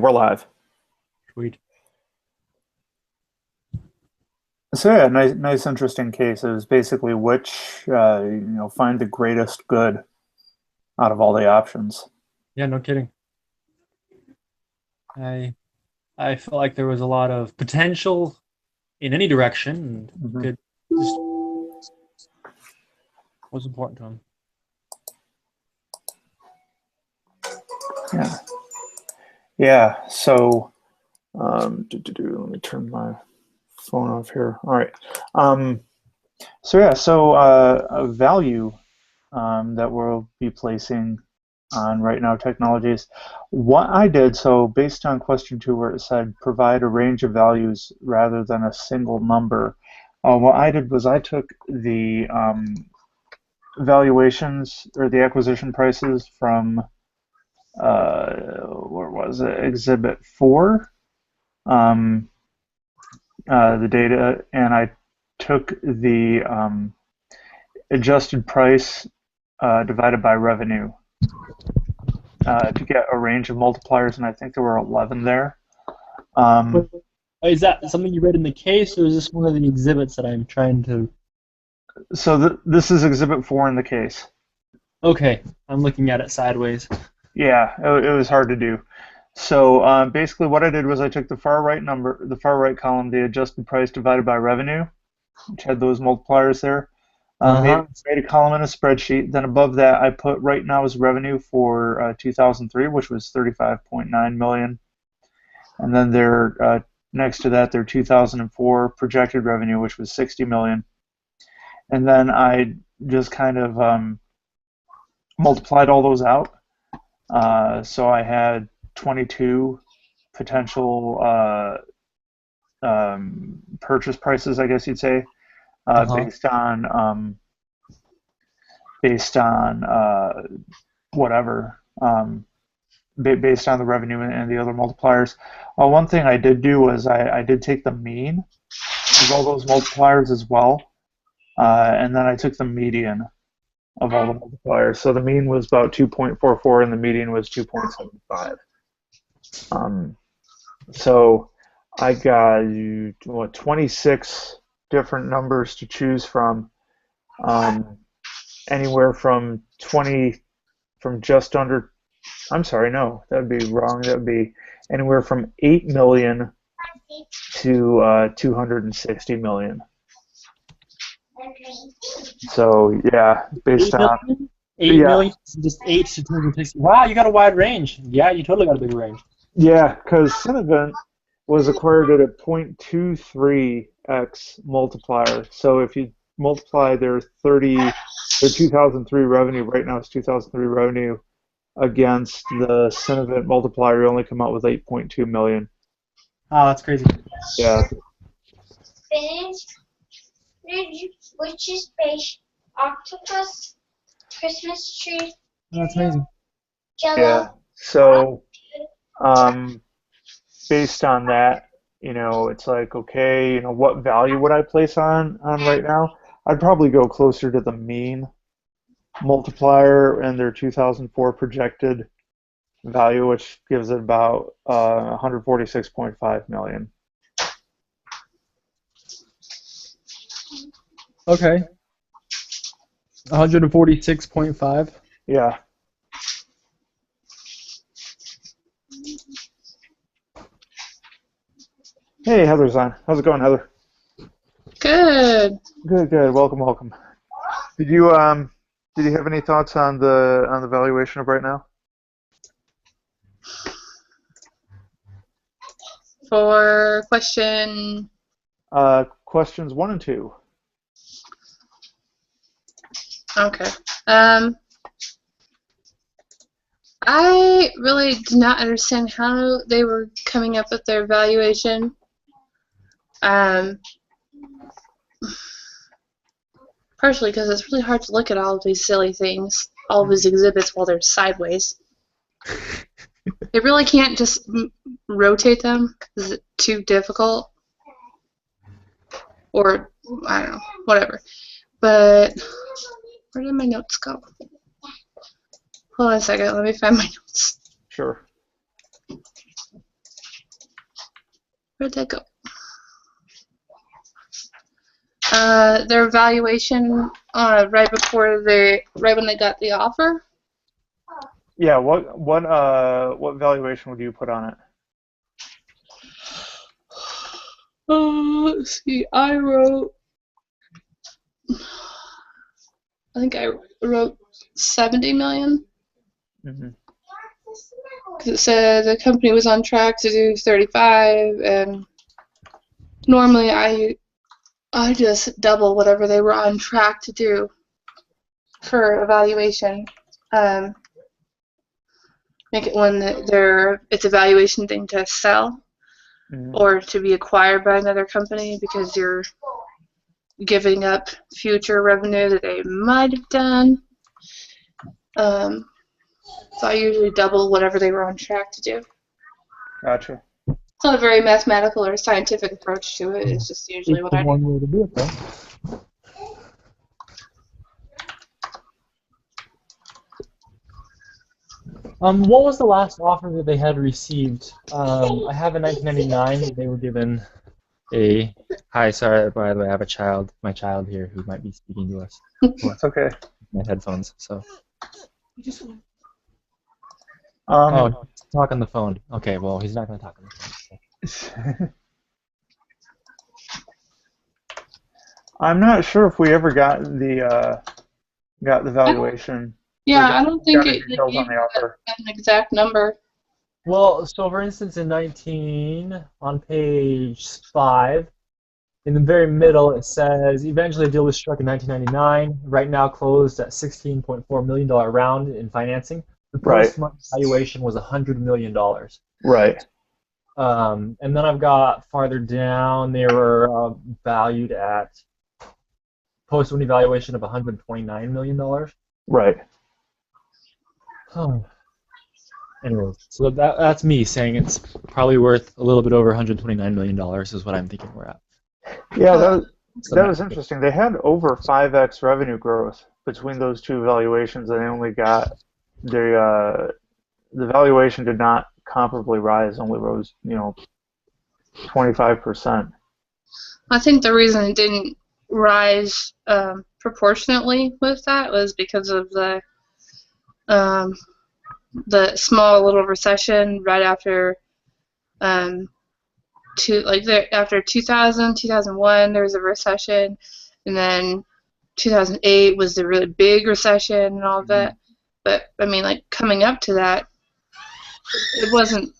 we're live. Sweet. So yeah, nice, interesting case. It was basically which, find the greatest good out of all the options. Yeah, no kidding. I I felt like there was a lot of potential in any direction, and Hmm. good just was important to him. Yeah, yeah. So, let me turn my phone off here. All right. Um, a value that we'll be placing on right now technologies. What I did, so based on question two, where it said provide a range of values rather than a single number, what I did was I took the valuations or the acquisition prices from where was it? Exhibit 4, um, the data, and I took the adjusted price divided by revenue to get a range of multipliers, and I think there were 11 there. Wait, Um, is that something you read in the case, or is this one of the exhibits that I'm trying to? so this is Exhibit 4 in the case. Okay, I'm looking at it sideways. Yeah, it was hard to do. So basically, what I did was I took the far right number, the far right column, the adjusted price divided by revenue, which had those multipliers there. Uh-huh. Made a column in a spreadsheet. Then above that, I put right now as revenue for 2003, which was 35.9 million. And then there, next to that, their 2004 projected revenue, which was 60 million. And then I just kind of multiplied all those out. So I had 22 potential purchase prices, I guess you'd say, Uh-huh. based on whatever, based on the revenue and the other multipliers. One thing I did do was I did take the mean of all those multipliers as well, and then I took the median of all the multipliers. So the mean was about 2.44 and the median was 2.75. Um, so I got 26 different numbers to choose from, um, anywhere from 20, from just under, I'm sorry, no, that would be wrong. That would be anywhere from 8 million to 260 million. So yeah, based Eight on, million? Eight yeah, million? Just 8 to 260. Wow, you got a wide range. Yeah, you totally got a big range. yeah, because Cinevent was acquired at a 0.23x multiplier. So if you multiply their 2003 revenue, right now it's 2003 revenue, against the Cinevent multiplier, you only come out with 8.2 million. Oh, that's crazy. Yeah, Spinach, which is fish, octopus, Christmas tree, That's amazing. yeah. jello, So um, based on that, it's like, okay, what value would I place on right now? I'd probably go closer to the mean multiplier and their 2004 projected value, which gives it about 146.5 million. Okay. 146.5. Yeah. Hey, Heather's on. How's it going, Heather? Good. Good, good. Welcome, welcome. Did you um did you have any thoughts on the valuation of right now? For question, Questions one and two. okay. Um, I really did not understand how they were coming up with their valuation. Um, Partially because it's really hard to look at all of these silly things, all of these exhibits while they're sideways. They really can't just rotate them because it's too difficult, or I don't know, whatever. But where did my notes go? Hold on a second, let me find my notes. Sure. Where'd that go? Their valuation right when they got the offer. Yeah, what valuation would you put on it? Let's see. I think I wrote 70 million. Mm-hmm. Because it said the company was on track to do 35, and normally I just double whatever they were on track to do for evaluation. Make it when it's a valuation thing to sell or to be acquired by another company, because you're giving up future revenue that they might have done. So I usually double whatever they were on track to do. Gotcha. It's not a very mathematical or scientific approach to it. It's just usually what I do. One way to do it, though. What was the last offer that they had received? I have in 1999 they were given a. Hi, sorry, by the way, I have a child, my child here, who might be speaking to us. That's okay. My headphones, so. Um, Talk on the phone. Okay, well, he's not going to talk on the phone. I'm not sure if we ever got the valuation. Yeah, I don't think Got any they details gave on the offer. an exact number. Well, so for instance, on page 5, in the very middle, it says, eventually a deal was struck in 1999, right now closed at $16.4 million round in financing. The post-money valuation was $100 million. Right. And then I've got farther down, they were valued at post-money valuation of $129 million. Right. Oh. Anyways, so that's me saying it's probably worth a little bit over $129 million is what I'm thinking we're at. Yeah, that was interesting. They had over 5x revenue growth between those two valuations, and they only got the valuation did not comparably rise, only rose 25%. I think the reason it didn't rise proportionately with that was because of the small little recession right after after 2000, 2001 there was a recession, and then 2008 was the really big recession and all of that. But I mean, like, coming up to that, it wasn't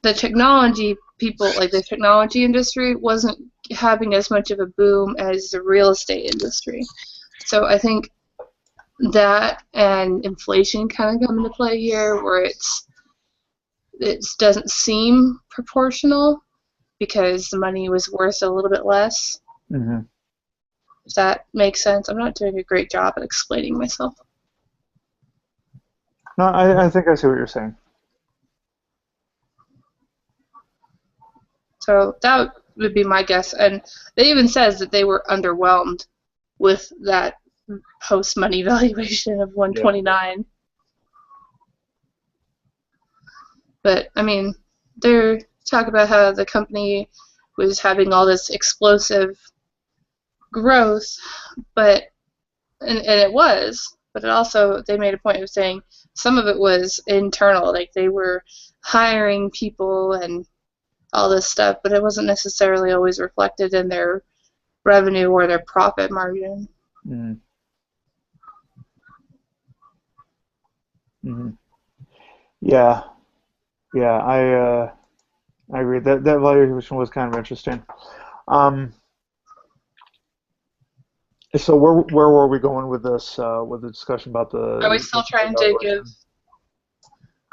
the technology people, like the technology industry wasn't having as much of a boom as the real estate industry. So I think that and inflation kind of come into play here, where it doesn't seem proportional because the money was worth a little bit less. Mm-hmm. If that makes sense. I'm not doing a great job at explaining myself. No, I think I see what you're saying. So that would be my guess. And it even says that they were underwhelmed with that post-money valuation of 129. Yeah. But, I mean, they're talking about how the company was having all this explosive growth, but and it was, but it also, they made a point of saying some of it was internal, like they were hiring people and all this stuff, but it wasn't necessarily always reflected in their revenue or their profit margin. Mm-hmm. Mm-hmm. Yeah, I agree. That valuation was kind of interesting. So where were we going with this? With the discussion about the? Are we still trying to give?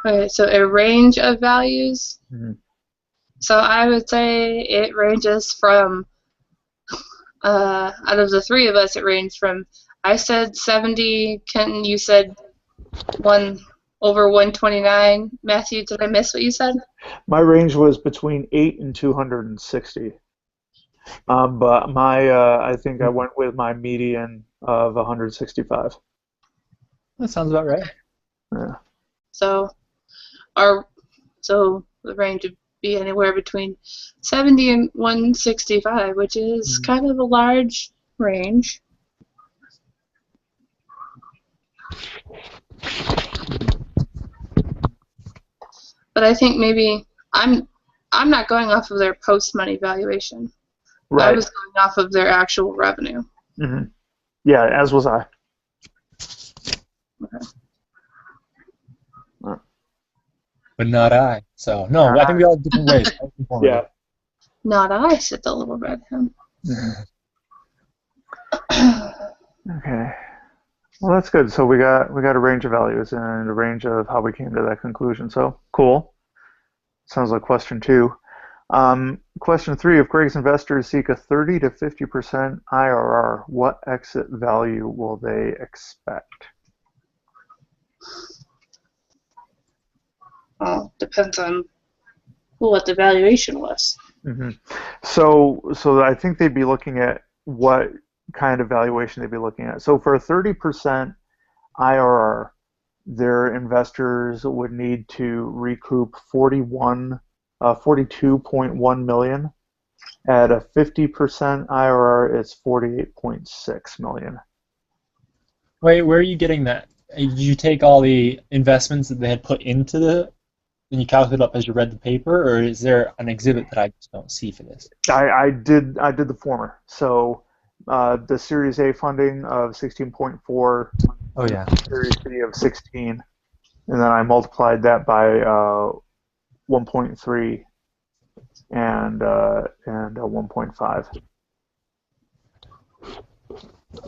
Okay, so a range of values. Mm-hmm. So I would say it ranges from. Out of the three of us, it ranged from. I said 70. Kenton, you said over 129. Matthew, did I miss what you said? My range was between 8 and 260. But I think I went with my median of 165. That sounds about right. Yeah. So the range would be anywhere between 70 and 165, which is kind of a large range. But I think maybe I'm not going off of their post-money valuation. Right. I was going off of their actual revenue. Mm-hmm. Yeah, as was I. Okay. But not I. So no, I think we all have different ways. Yeah. Not I, said the little red hen. Okay. Well, that's good. So we got a range of values and a range of how we came to that conclusion. So cool. Sounds like question 2. Question 3: if Greg's investors seek a 30 to 50% IRR, what exit value will they expect? Well, depends on what the valuation was. Mm-hmm. So I think they'd be looking at what kind of valuation they'd be looking at. So for a 30% IRR, their investors would need to recoup 42.1 million. At a 50% IRR, it's 48.6 million. Wait, where are you getting that? Did you take all the investments that they had put into and you calculate it up as you read the paper, or is there an exhibit that I just don't see for this? I did the former. So the Series A funding of 16.4. Oh yeah. Series B of 16, and then I multiplied that by 1.3 and 1.5.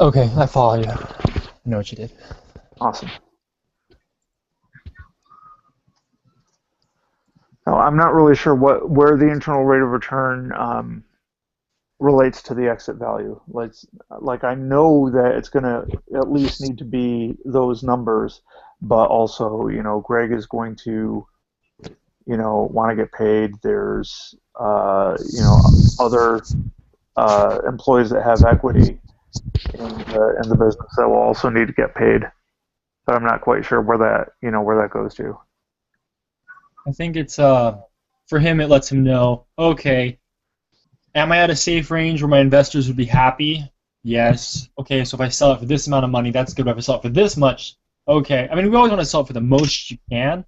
Okay, I follow you. I know what you did. Awesome. Now, I'm not really sure where the internal rate of return relates to the exit value. Like I know that it's going to at least need to be those numbers, but also, Greg is going to, want to get paid. There's, other employees that have equity in the business that will also need to get paid. But I'm not quite sure where that goes to. I think it's for him. It lets him know. Okay, am I at a safe range where my investors would be happy? Yes. Okay, so if I sell it for this amount of money, that's good. But if I sell it for this much, okay. I mean, we always want to sell it for the most you can,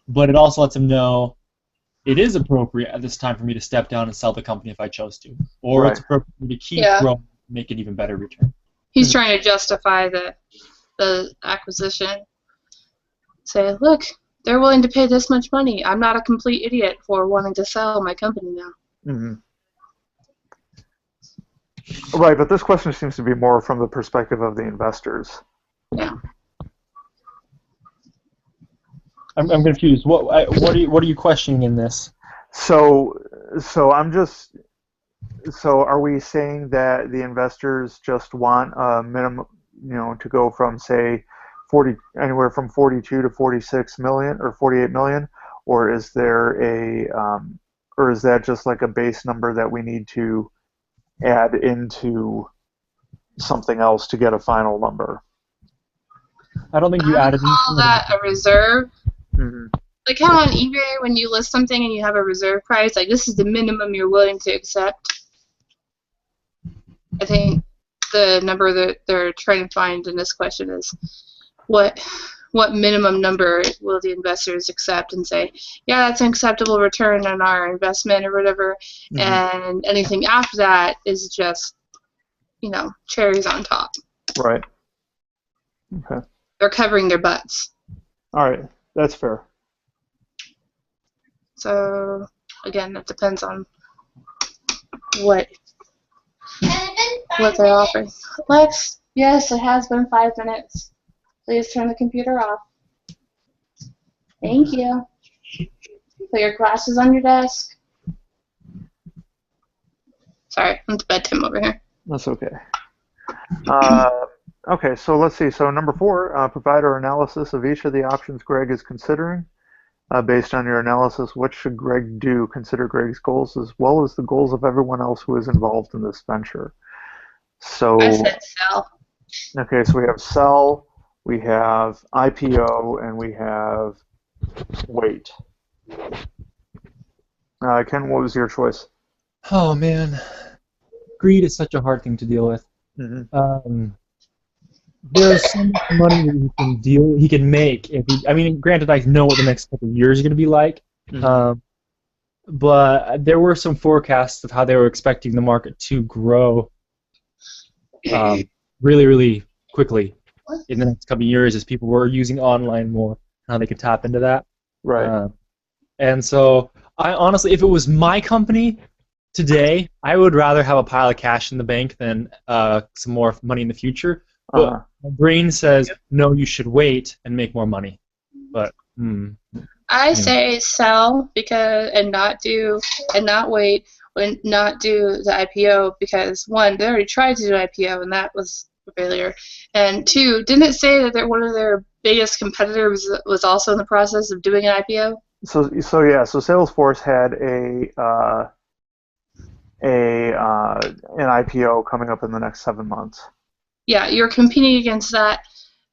but it also lets him know it is appropriate at this time for me to step down and sell the company if I chose to, or Right. it's appropriate for me to keep growing, make an even better return. He's trying to justify the acquisition. Say, look, they're willing to pay this much money. I'm not a complete idiot for wanting to sell my company now. Mm-hmm. Right, but this question seems to be more from the perspective of the investors. Yeah. I'm confused. What are you questioning in this? So I'm just. So are we saying that the investors just want a minimum, to go from say anywhere from 42 to 46 million or 48 million, or is there or is that just like a base number that we need to add into something else to get a final number? I don't think you added. Call that a reserve. Mm-hmm. Like how on eBay when you list something and you have a reserve price, like this is the minimum you're willing to accept. I think the number that they're trying to find in this question is what minimum number will the investors accept and say, yeah, that's an acceptable return on our investment or whatever, and anything after that is just, cherries on top. Right. Okay. They're covering their butts. All right, that's fair. So, again, that depends on what they're offering. Lex, yes, it has been 5 minutes. Please turn the computer off. Thank you. Put your glasses on your desk. Sorry, I'm to bedtime over here. That's okay. Okay, so let's see. So number 4, provide our analysis of each of the options Greg is considering. Based on your analysis, what should Greg do? Consider Greg's goals as well as the goals of everyone else who is involved in this venture. So I said sell. Okay, so we have sell, we have IPO, and we have wait. Ken, what was your choice? Oh man, greed is such a hard thing to deal with. Hmm. Um, there's so much money that he can make if he. I mean, granted, I know what the next couple of years are going to be like. Hmm. Um, but there were some forecasts of how they were expecting the market to grow really, really quickly in the next couple of years as people were using online more, how they could tap into that. Right. Uh, and so, I honestly, if it was my company today, I would rather have a pile of cash in the bank than some more money in the future. But Uh-huh. my brain says, no, you should wait and make more money. But, I you know. say sell because and not wait and not do the IPO because one, they already tried to do an IPO and that was a failure. And two, didn't it say that one of their biggest competitors was also in the process of doing an IPO? So yeah, so Salesforce had an IPO coming up in the next 7 months. Yeah, you're competing against that,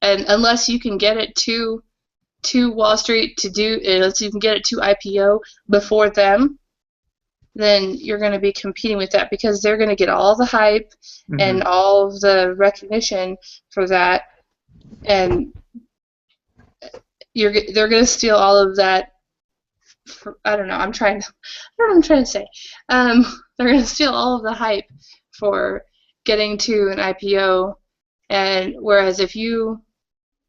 and unless you can get it to Wall Street to do, unless you can get it to IPO before them, then you're going to be competing with that because they're going to get all the hype Hmm. and all of the recognition for that, and they're going to steal all of that. I don't know. I don't know what I'm trying to say. Um, they're going to steal all of the hype for getting to an IPO, and whereas if you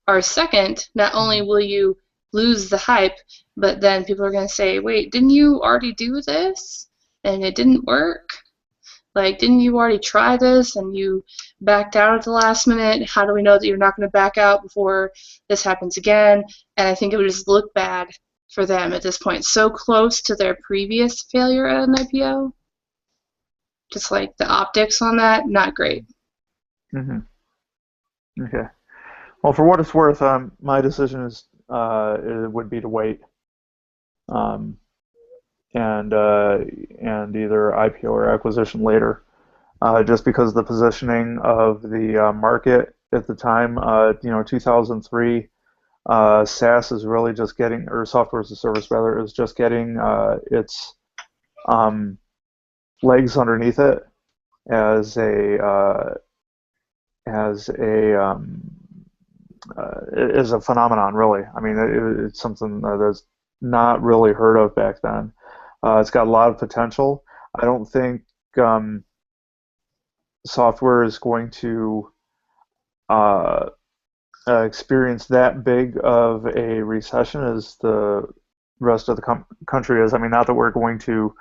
are second, not only will you lose the hype, but then people are going to say, wait, didn't you already do this? And it didn't work? Like, didn't you already try this and you backed out at the last minute? How do we know that you're not going to back out before this happens again? And I think it would just look bad for them at this point. So close to their previous failure at an IPO. Just like the optics on that, not great. Hmm. Okay. Well, for what it's worth, my decision it would be to wait, um, and either IPO or acquisition later, just because of the positioning of the market at the time. 2003, SaaS is really just getting, or software as a service rather, is just getting its um, legs underneath it as a phenomenon, really. I mean, it's something that's not really heard of back then. It's got a lot of potential. I don't think um, software is going to uh, experience that big of a recession as the rest of the country is. I mean, not that we're going to,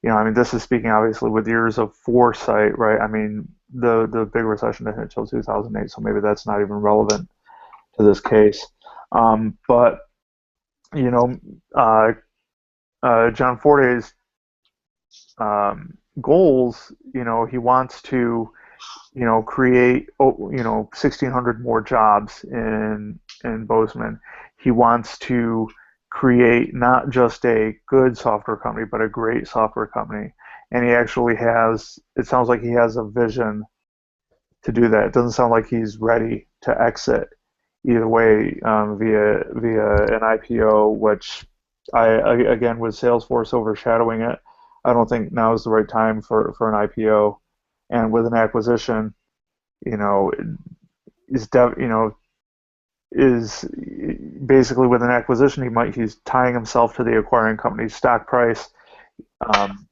I mean, this is speaking obviously with years of foresight, right? I mean, the big recession didn't hit until 2008, so maybe that's not even relevant to this case. But you know, uh, John Forte's goals, he wants to, create, 1,600 more jobs in Bozeman. He wants to create not just a good software company, but a great software company. And he actually has, it sounds like he has a vision to do that. It doesn't sound like he's ready to exit either way, via an IPO, which again, with Salesforce overshadowing it, I don't think now is the right time for an IPO. And with an acquisition, you know, is is basically with an acquisition, he's tying himself to the acquiring company's stock price. Um,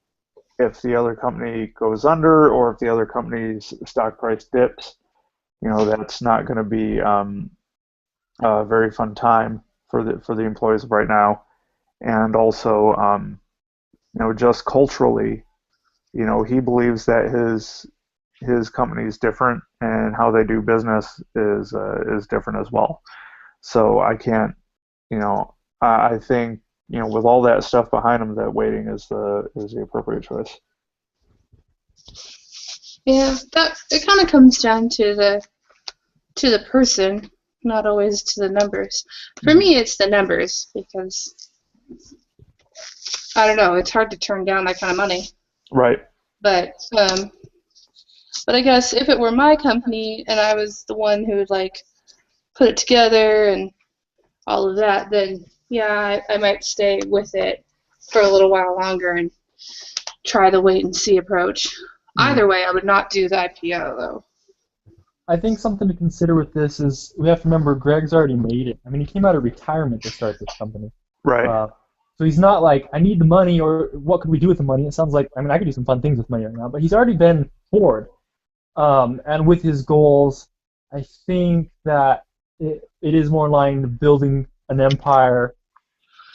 if the other company goes under, or if the other company's stock price dips, that's not going to be a very fun time for the employees right now. And also, just culturally, he believes that his company is different, and how they do business is different as well. So I can't, I think, with all that stuff behind him, that waiting is the appropriate choice. Yeah, that it kind of comes down to the person, not always to the numbers. For Mhm. me, it's the numbers because I don't know. It's hard to turn down that kind of money. Right. But but I guess if it were my company and I was the one who would like put it together and all of that, then yeah, I might stay with it. for a little while longer and try the wait and see approach. Either way, I would not do the IPO though. I think something to consider with this is we have to remember Greg's already made it. I mean, he came out of retirement to start this company. Right. So he's not like, I need the money, or what could we do with the money? It sounds like, I mean, I could do some fun things with money right now, but he's already been forward. And with his goals, I think that it is more in line to building an empire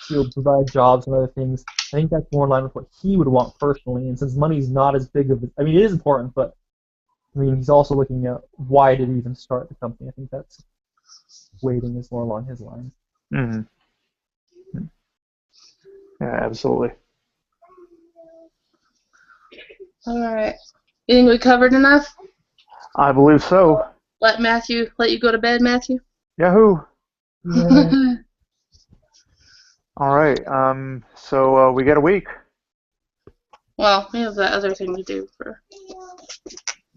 to provide jobs and other things. I think that's more in line with what he would want personally. And since money's not as big of I mean, it is important, but I mean, he's also looking at why did he even start the company. I think that's waiting is more along his lines. Mm-hmm. Yeah, absolutely. All right. You think we covered enough? I believe so. Let you go to bed, Matthew? Yahoo! Yeah. All right. So we get a week. Well, we have that other thing to do for.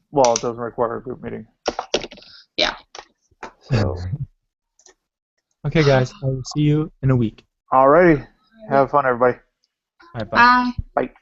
Well, it doesn't require a group meeting. Yeah. So. Okay, guys. I will see you in a week. Alrighty. Have fun, everybody. All right, bye. Bye. Bye.